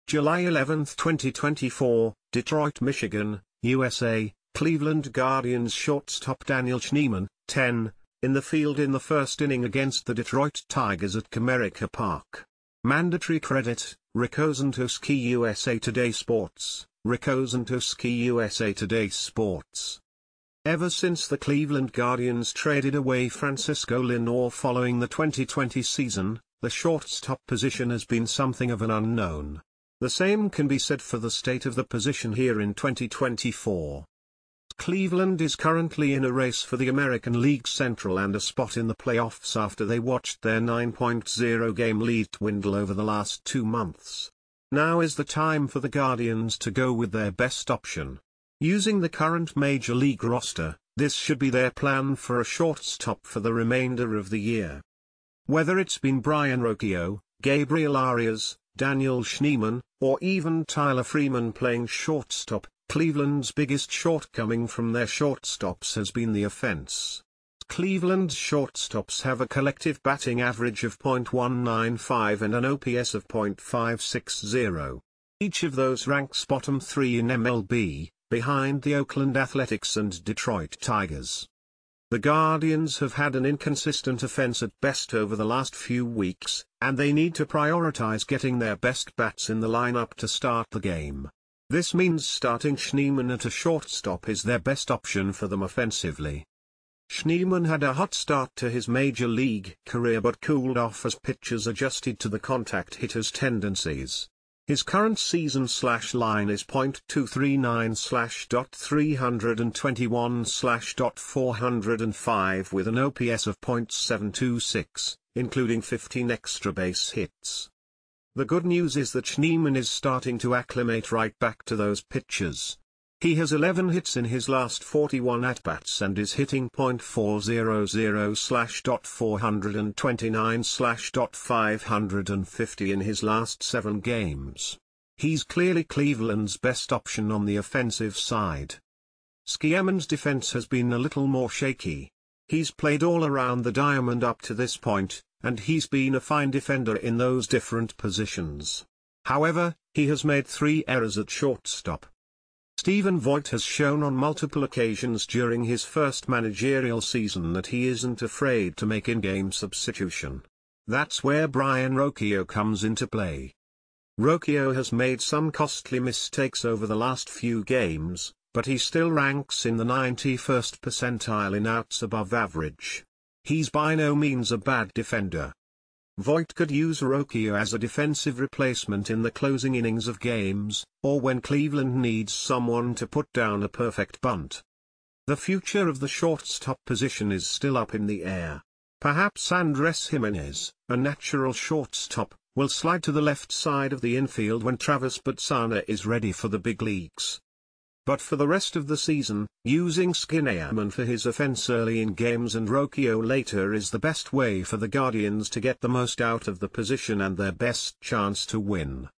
July 11, 2024, Detroit, Michigan, USA, Cleveland Guardians shortstop Daniel Schneemann, 10, in the field in the first inning against the Detroit Tigers at Comerica Park. Mandatory credit, Osentoski-USA Today Sports, Osentoski-USA Today Sports. Ever since the Cleveland Guardians traded away Francisco Lindor following the 2020 season, the shortstop position has been something of an unknown. The same can be said for the state of the position here in 2024. Cleveland is currently in a race for the American League Central and a spot in the playoffs after they watched their 9.0 game lead dwindle over the last 2 months. Now is the time for the Guardians to go with their best option. Using the current Major League roster, this should be their plan for a shortstop for the remainder of the year. Whether it's been Brayan Rocchio, Gabriel Arias, Daniel Schneemann, or even Tyler Freeman playing shortstop, Cleveland's biggest shortcoming from their shortstops has been the offense. Cleveland's shortstops have a collective batting average of .195 and an OPS of .560. Each of those ranks bottom 3 in MLB, behind the Oakland Athletics and Detroit Tigers. The Guardians have had an inconsistent offense at best over the last few weeks, and they need to prioritize getting their best bats in the lineup to start the game. This means starting Scheemann at a shortstop is their best option for them offensively. Scheemann had a hot start to his major league career but cooled off as pitchers adjusted to the contact hitter's tendencies. His current season/line is .239/.321/.405 with an OPS of .726, including 15 extra base hits. The good news is that Scheemann is starting to acclimate right back to those pitches. He has 11 hits in his last 41 at-bats and is hitting .400/.429/.550 in his last 7 games. He's clearly Cleveland's best option on the offensive side. Scheemann's defense has been a little more shaky. He's played all around the diamond up to this point, and he's been a fine defender in those different positions. However, he has made 3 errors at shortstop. Vogt has shown on multiple occasions during his first managerial season that he isn't afraid to make in-game substitution. That's where Brayan Rocchio comes into play. Rocchio has made some costly mistakes over the last few games, but he still ranks in the 91st percentile in outs above average. He's by no means a bad defender. Vogt could use Rocchio as a defensive replacement in the closing innings of games, or when Cleveland needs someone to put down a perfect bunt. The future of the shortstop position is still up in the air. Perhaps Andres Gimenez, a natural shortstop, will slide to the left side of the infield when Travis Bazzana is ready for the big leagues. But for the rest of the season, using Scheneemann for his offense early in games and Rocchio later is the best way for the Guardians to get the most out of the position and their best chance to win.